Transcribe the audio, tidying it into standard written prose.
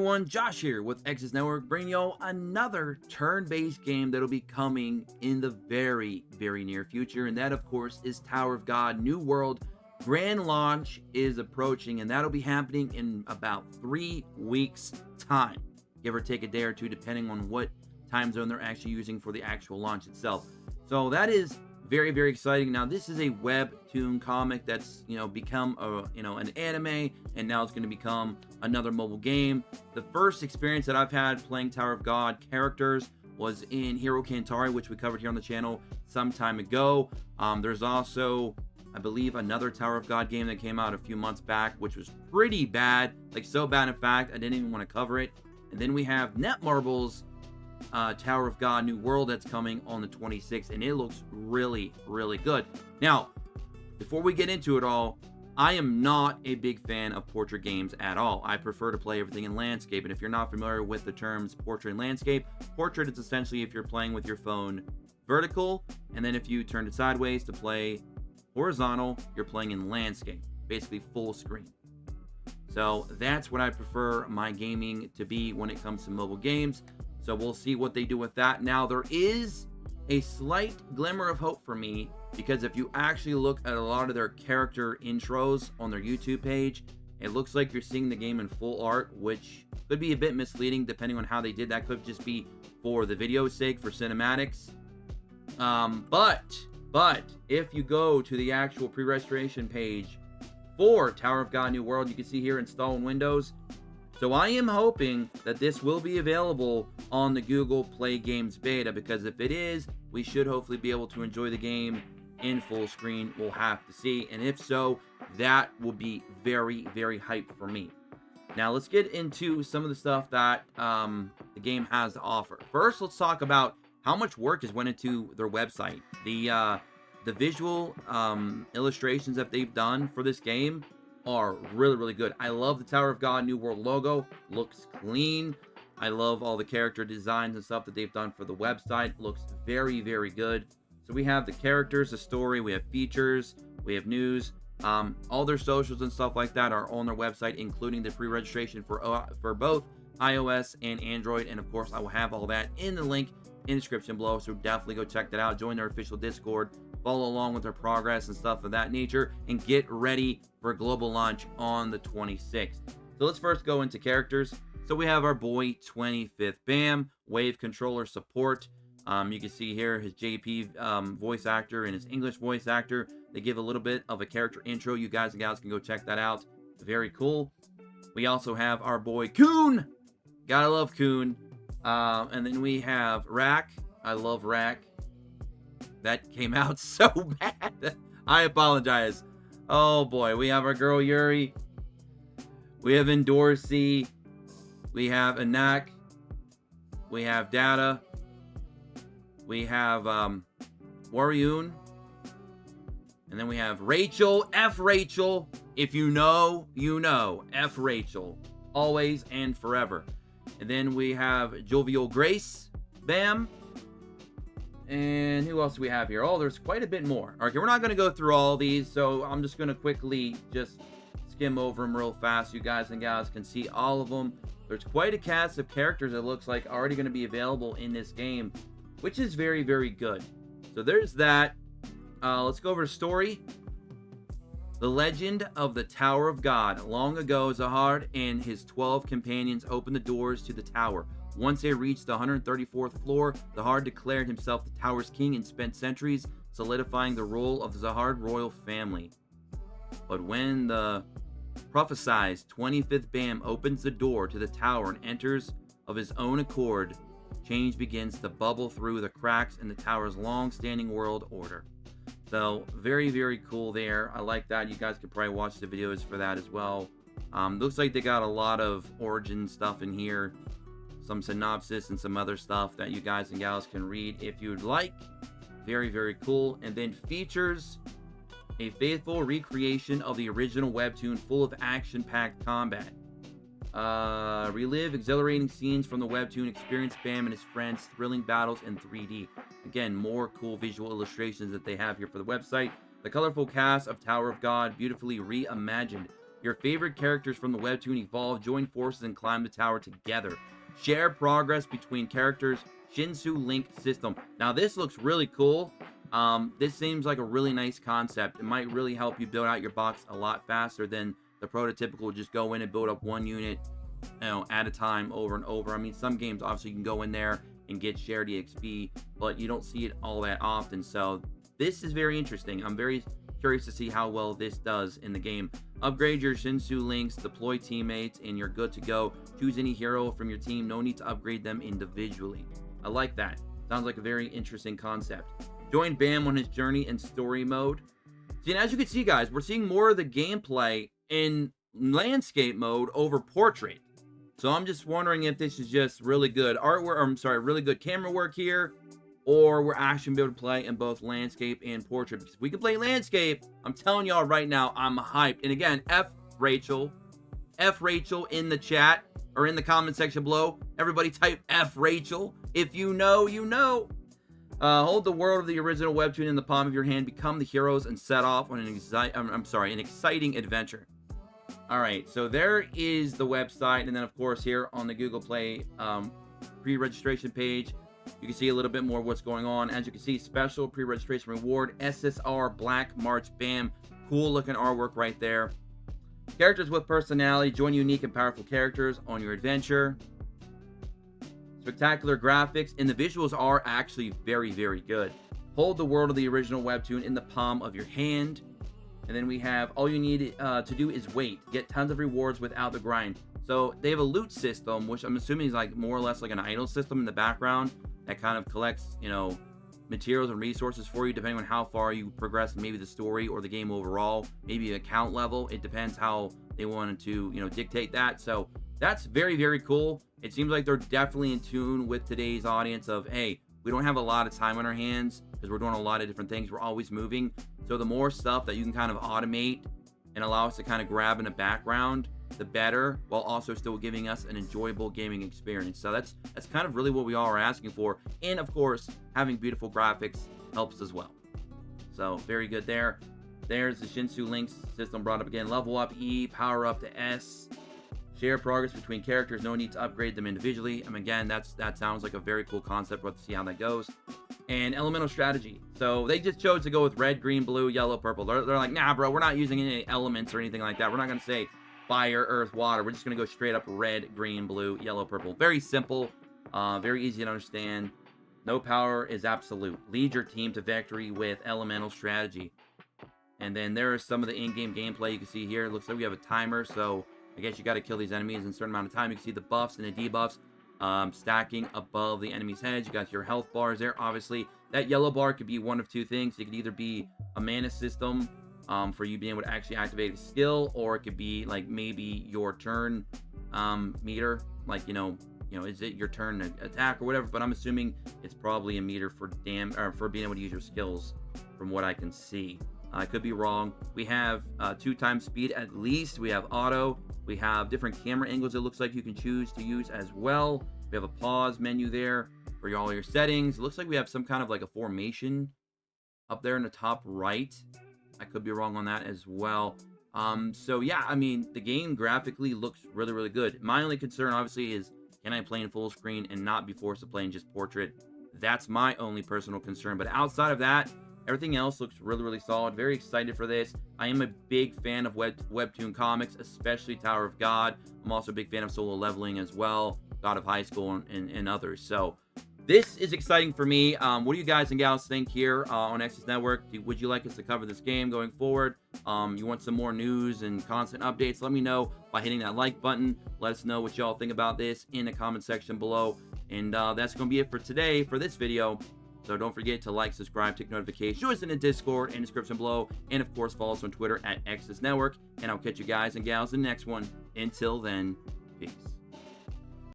everyone, Josh here with Exodus Network, bringing you another turn-based game that'll be coming in the very, very near future. And that, of course, is Tower of God New World. Grand launch is approaching, and that'll be happening in about 3 weeks' time, give or take a day or two, depending on what time zone they're actually using for the actual launch itself. So that is very, very exciting. Now, this is a webtoon comic that's become an anime, and now it's going to become another mobile game. The first experience that I've had playing Tower of God characters was in Hero Kantari, which we covered here on the channel some time ago. There's also, I believe, another Tower of God game that came out a few months back, which was pretty bad, like so bad in fact I didn't even want to cover it. And then we have Netmarble's Tower of God New World that's coming on the 26th, and it looks really, really good. Now, before we get into it all, I am not a big fan of portrait games at all. I prefer to play everything in landscape, and if you're not familiar with the terms portrait and landscape, portrait is essentially if you're playing with your phone vertical, and then if you turn it sideways to play horizontal, you're playing in landscape, basically full screen. So that's what I prefer my gaming to be when it comes to mobile games. So we'll see what they do with that. Now, there is a slight glimmer of hope for me, because if you actually look at a lot of their character intros on their YouTube page, it looks like you're seeing the game in full art, which could be a bit misleading depending on how they did that. Could just be for the video's sake, for cinematics. But if you go to the actual pre-registration page for Tower of God New World, you can see here install in Windows. So I am hoping that this will be available on the Google Play Games beta, because if it is, we should hopefully be able to enjoy the game in full screen. We'll have to see, and if so, that will be very, very hype for me. Now let's get into some of the stuff that the game has to offer. First, let's talk about how much work has went into their website. The visual illustrations that they've done for this game are really, really good. I love the Tower of God New World logo. Looks clean. I love all the character designs and stuff that they've done for the website. Looks very, very good. So we have the characters, the story, we have features, we have news. All their socials and stuff like that are on their website, including the pre-registration for both iOS and Android. And of course, I will have all that in the link in the description below, so definitely go check that out. Join their official Discord, follow along with their progress and stuff of that nature, and get ready for a global launch on the 26th. So let's first go into characters. So we have our boy 25th Bam, Wave Controller support. You can see here his JP voice actor and his English voice actor. They give a little bit of a character intro. You guys and gals can go check that out. Very cool. We also have our boy Coon. Gotta love Coon. And then we have Rack. I love Rack. That came out so bad. I apologize. Oh boy, we have our girl Yuri. We have Endorsi. We have Anak. We have Data. We have Waryun. And then we have Rachel. F Rachel. If you know, you know. F Rachel. Always and forever. And then we have Jovial Grace. Bam. And who else do we have here? Oh, there's quite a bit more. Okay, we're not going to go through all these, so I'm just going to quickly just skim over them real fast. You guys and gals can see all of them. There's quite a cast of characters that looks like already going to be available in this game, which is very, very good. So there's that. Let's go over the story. The legend of the Tower of God. Long ago, Zahard and his 12 companions opened the doors to the tower. Once they reached the 134th floor, Zahard declared himself the tower's king and spent centuries solidifying the role of the Zahard royal family. But when the prophesied 25th Bam opens the door to the tower and enters of his own accord, change begins to bubble through the cracks in the tower's long-standing world order. So very, very cool there. I like that. You guys could probably watch the videos for that as well. Looks like they got a lot of origin stuff in here, some synopsis and some other stuff that you guys and gals can read if you'd like. Very, very cool. And then features a faithful recreation of the original webtoon, full of action-packed combat. Relive exhilarating scenes from the webtoon, experience Bam and his friends' thrilling battles in 3D. Again, more cool visual illustrations that they have here for the website. The colorful cast of Tower of God, beautifully reimagined. Your favorite characters from the webtoon evolve, join forces, and climb the tower together. Share progress between characters. Shinsu Link system. Now, this looks really cool. This seems like a really nice concept. It might really help you build out your box a lot faster than the prototypical just go in and build up one unit, at a time over and over. I mean, some games, obviously, you can go in there and get shared EXP, but you don't see it all that often. So this is very interesting. I'm very curious to see how well this does in the game. Upgrade your Shinsu links, deploy teammates, and you're good to go. Choose any hero from your team. No need to upgrade them individually. I like that. Sounds like a very interesting concept. Join Bam on his journey in story mode. See, and as you can see, guys, we're seeing more of the gameplay in landscape mode over portrait. So I'm just wondering if this is just really good artwork, or I'm sorry, really good camera work here, or we're actually going to be able to play in both landscape and portrait. Because if we can play landscape, I'm telling y'all right now, I'm hyped. And again, F Rachel in the chat or in the comment section below. Everybody type F Rachel. If you know, you know. Hold the world of the original webtoon in the palm of your hand. Become the heroes and set off on an exciting adventure. All right, so there is the website, and then of course here on the Google Play pre-registration page, you can see a little bit more of what's going on. As you can see, special pre-registration reward, SSR Black March Bam. Cool looking artwork right there. Characters with personality. Join unique and powerful characters on your adventure. Spectacular graphics, and the visuals are actually very, very good. Hold the world of the original webtoon in the palm of your hand. And then we have all you need to do is wait. Get tons of rewards without the grind. So they have a loot system, which I'm assuming is like more or less like an idle system in the background that kind of collects, materials and resources for you depending on how far you progress in maybe the story or the game overall, maybe account level. It depends how they wanted to, dictate that. So that's very, very cool. It seems like they're definitely in tune with today's audience of, hey, we don't have a lot of time on our hands because we're doing a lot of different things. We're always moving. So the more stuff that you can kind of automate and allow us to kind of grab in the background, the better, while also still giving us an enjoyable gaming experience. So that's kind of really what we all are asking for. And of course, having beautiful graphics helps as well. So very good there. There's the Shinsu Links system brought up again. Level up E, power up to S. Share progress between characters. No need to upgrade them individually. And again, that sounds like a very cool concept. We'll have to see how that goes. And elemental strategy. So they just chose to go with red, green, blue, yellow, purple. They're like, nah, bro, we're not using any elements or anything like that. We're not going to say fire, earth, water. We're just going to go straight up red, green, blue, yellow, purple. Very simple. Very easy to understand. No power is absolute. Lead your team to victory with elemental strategy. And then there is some of the in-game gameplay you can see here. It looks like we have a timer. So I guess you got to kill these enemies in a certain amount of time. You can see the buffs and the debuffs stacking above the enemy's heads. You got your health bars there. Obviously, that yellow bar could be one of two things. It could either be a mana system for you being able to actually activate a skill, or it could be like maybe your turn meter. Like, is it your turn to attack or whatever? But I'm assuming it's probably a meter for for being able to use your skills from what I can see. I could be wrong. We have 2x speed at least. We have auto. We have different camera angles it looks like you can choose to use as well. We have a pause menu there for all your settings. It looks like we have some kind of like a formation up there in the top right. I could be wrong on that as well. So yeah, I mean, the game graphically looks really, really good. My only concern obviously is, can I play in full screen and not be forced to play in just portrait? That's my only personal concern. But outside of that, everything else looks really, really solid. Very excited for this. I am a big fan of webtoon comics, especially Tower of God. I'm also a big fan of Solo Leveling as well, God of High School, and others. So this is exciting for me. What do you guys and gals think here on Exodus Network? Would you like us to cover this game going forward? You want some more news and constant updates? Let me know by hitting that like button. Let us know what y'all think about this in the comment section below. And that's going to be it for today for this video. So don't forget to like, subscribe, tick notifications, join us in the Discord in the description below, and of course follow us on Twitter at Exodus Network. And I'll catch you guys and gals in the next one. Until then, peace.